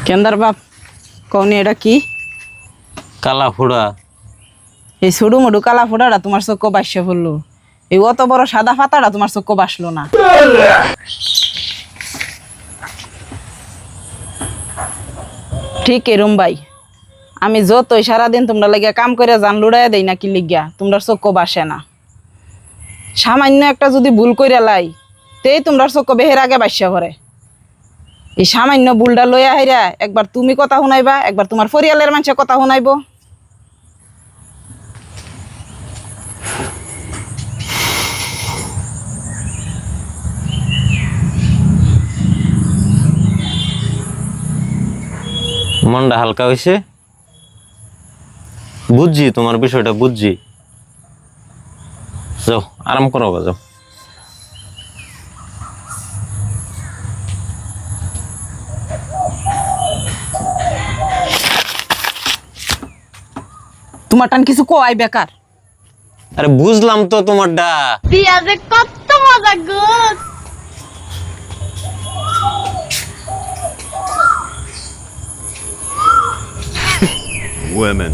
কেন্দার বাপ কওনি এটা কি? কালা ফোড়া। এই ছুডু মুডু কালা ফোড়াটা তোমার চোখ বাসছে পড়লো, এই অত বড় সাদা পাতাটা তোমার চোখ বাসলো না। ঠিক এরম ভাই, আমি যতই সারাদিন তোমরা লাগিয়া কাম করে জান লুড়াই দেই না কি লিগিয়া তোমরা চোখ বাসে না। সামান্য একটা যদি ভুল কইরা লাই তেই তোমরা চোখ বেহের আগে বাসা পড়ে। এই সামান্য ভুলটা লইয়া হাইরা একবার তুমি কথা শুনাইবা, একবার তোমার পরিয়ালের মানুষে কথা শুনাইব। মনটা হালকা হয়েছে, বুঝছি তোমার বিষয়টা বুঝছি। যাও আরাম করো, যাও। তোমার টান কিছু কোয়াই বেকার। আরে বুঝলাম তো তোমারটা। পেঁয়াজে কত মজা গো। Women.